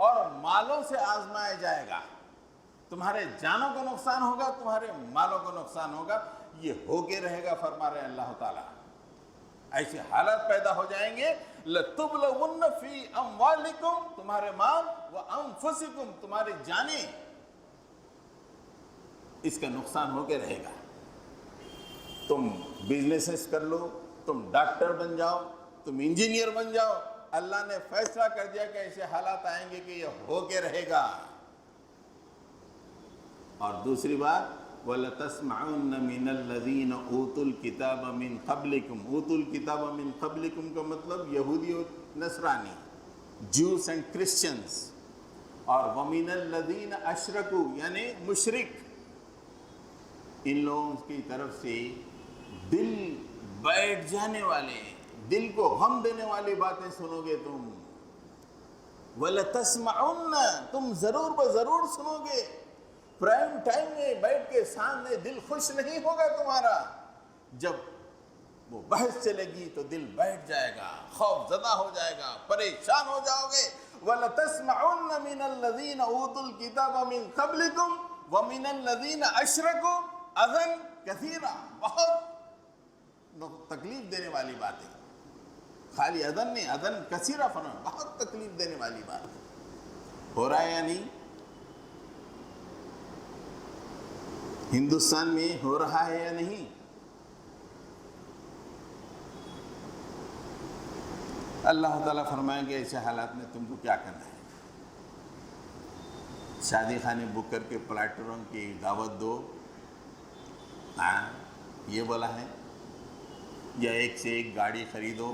اور مالوں سے آزمایا جائے گا. تمہارے جانوں کو نقصان ہوگا، تمہارے مالوں کو نقصان ہوگا. یہ ہو کے رہے گا فرما رہے اللہ تعالیٰ. ایسے حالات پیدا ہو جائیں گے. لَتُبْلَوُنَّ فِي أَمْوَالِكُمْ، تمہارے مال، وَأَنفُسِكُمْ، تمہاری جانیں، اس کا نقصان ہو کے رہے گا. تم بزنسز کر لو، تم ڈاکٹر بن جاؤ، تم انجینئر بن جاؤ، اللہ نے فیصلہ کر دیا کہ ایسے حالات آئیں گے کہ یہ ہو کے رہے گا. اور دوسری بات، وَلَتَسْمَعُنَّ مِنَ الَّذِينَ أُوتُوا الْكِتَابَ مِنْ قَبْلِكُمْ. اوتوا الکتاب من قبلکم کا مطلب یہودی اور نصرانی، جوز اینڈ کرسچنز. اور وَمِنَ الَّذِينَ أَشْرَكُوا یعنی مشرک. ان لوگوں کی طرف سے دل بیٹھ جانے والے، دل کو غم دینے والی باتیں سنو گے تم. وَلَتَسْمَعُنَّ، تم ضرور بضرور سنو گے. پرائم ٹائم میں بیٹھ کے سامنے دل خوش نہیں ہوگا تمہارا. جب وہ بحث چلے گی تو دل بیٹھ جائے گا، خوف زدہ ہو جائے گا، پریشان ہو جاؤ گے. وَلَتَسْمَعُنَّ مِنَ الَّذِينَ أُوتُوا الْكِتَابَ مِنْ قَبْلِكُمْ وَمِنَ الَّذِينَ أَشْرَكُوا أَذًى كَثِيرًا. بہت تکلیف دینے والی بات ہے. خالی اذن نہیں، اذن کثیرہ فرمایا، بہت تکلیف دینے والی بات ہے. ہو رہا ہے یا نہیں؟ ہندوستان میں ہو رہا ہے یا نہیں؟ اللہ تعالیٰ فرمائیں گے ایسے حالات میں تم کو کیا کرنا ہے. شادی خانے بک کر کے پلاٹروں کی دعوت دو، ہاں یہ بولا ہے. یا ایک سے ایک گاڑی خریدو،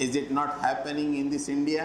Is it not happening in this India?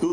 2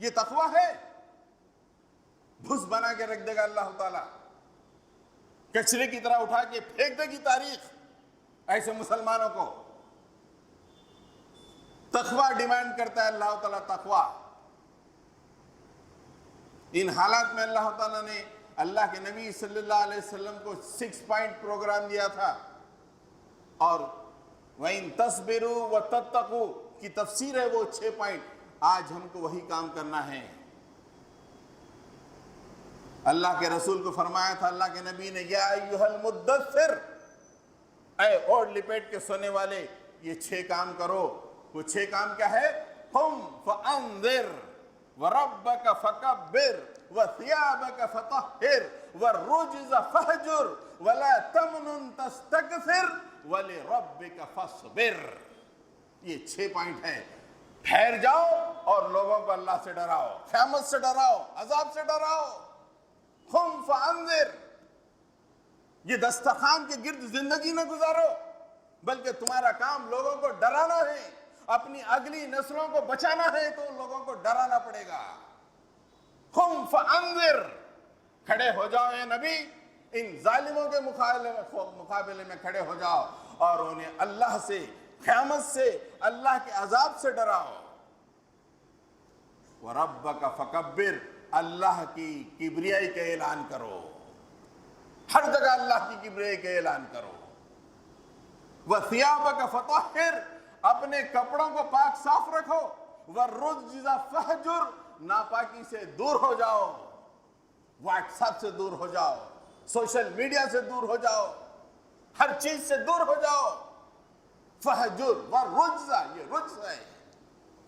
یہ تقوی ہے؟ بھس بنا کے رکھ دے گا اللہ تعالیٰ، کچرے کی طرح اٹھا کے پھینک دے گی تاریخ ایسے مسلمانوں کو۔ تقوی ڈیمانڈ کرتا ہے اللہ تعالیٰ، تقوی۔ ان حالات میں اللہ تعالیٰ نے اللہ کے نبی صلی اللہ علیہ وسلم کو 6 پوائنٹ پروگرام دیا تھا، اور وَإِن تَصْبِرُوا وَتَتَّقُوا کی تفسیر ہے وہ 6 پوائنٹ۔ آج ہم کو وہی کام کرنا ہے۔ اللہ کے رسول کو فرمایا تھا اللہ کے نبی نے، یا ایھا المدثر، اے اوڑھ لپیٹ کے سونے والے، یہ 6 کام کرو۔ وہ 6 کام کیا ہے؟ قم فانذر وربک فکبر وثیابک فطہر والرجز فہجر ولا تمنن تستکثر ولربک فاصبر۔ یہ 6 پوائنٹ ہے۔ ٹھہر جاؤ اور لوگوں کو اللہ سے ڈراؤ، قیامت سے ڈراؤ، عذاب سے ڈراؤ۔ قم فانذر، یہ دسترخوان کے گرد زندگی نہ گزارو، بلکہ تمہارا کام لوگوں کو ڈرانا ہے، اپنی اگلی نسلوں کو بچانا ہے تو لوگوں کو ڈرانا پڑے گا۔ قم فانذر، کھڑے ہو جاؤ اے نبی، ان ظالموں کے مقابلے میں کھڑے ہو جاؤ اور انہیں اللہ سے، قیامت سے، اللہ کے عذاب سے ڈراؤ۔ وَرَبَّكَ فَكَبِّرْ، اللہ کی کبریائی کا اعلان کرو، ہر جگہ اللہ کی کبریائی کا اعلان کرو۔ وَثِيَابَكَ فَطَهِّرْ، اپنے کپڑوں کو پاک صاف رکھو۔ وَالرُّجْزَ فَهْجُرْ، ناپاکی سے دور ہو جاؤ، واٹس ایپ سے دور ہو جاؤ، سوشل میڈیا سے دور ہو جاؤ، ہر چیز سے دور ہو جاؤ۔ فہجر والرجز، یہ رجز ہے،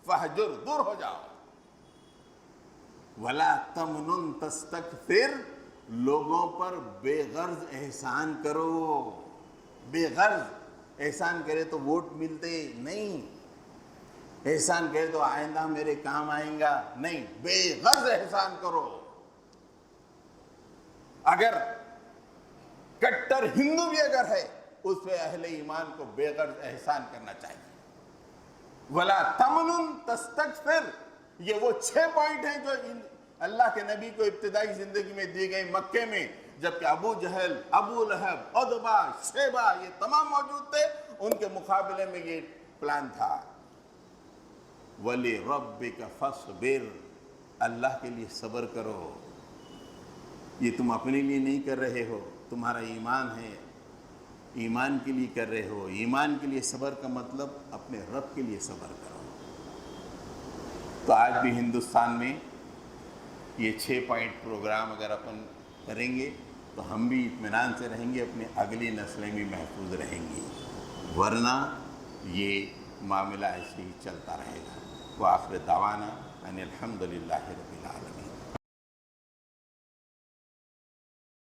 فہجر، دور ہو جاؤ۔ ولا تمنن تستکثر، لوگوں پر بے غرض احسان کرو۔ بے غرض احسان کرے تو ووٹ ملتے نہیں، احسان کرے تو آئندہ میرے کام آئیں گا نہیں، بے غرض احسان کرو۔ اگر کٹر ہندو بھی اگر ہے، اس پہ اہل ایمان کو بے غرض احسان کرنا چاہیے۔ ولا تمنن تستکثر، یہ وہ 6 پوائنٹ ہیں جو اللہ کے نبی کو ابتدائی زندگی میں دی گئی مکے میں، جبکہ ابو جہل، ابو لہب، عتبہ، شیبہ، یہ تمام موجود تھے، ان کے مقابلے میں یہ پلان تھا۔ وَلِرَبِّكَ فَاصْبِرْ، اللہ کے لیے صبر کرو۔ یہ تم اپنے لیے نہیں کر رہے ہو، تمہارا ایمان ہے، ایمان کے لیے کر رہے ہو۔ ایمان کے لیے صبر کا مطلب اپنے رب کے لیے صبر کرو۔ تو آج بھی ہندوستان میں یہ 6 پوائنٹ پروگرام اگر اپن کریں گے تو ہم بھی اطمینان سے رہیں گے، اپنی اگلی نسلیں بھی محفوظ رہیں گی، ورنہ یہ معاملہ ایسے ہی چلتا رہے گا۔ وآخر دعوانا ان الحمد للہ رب العالمین۔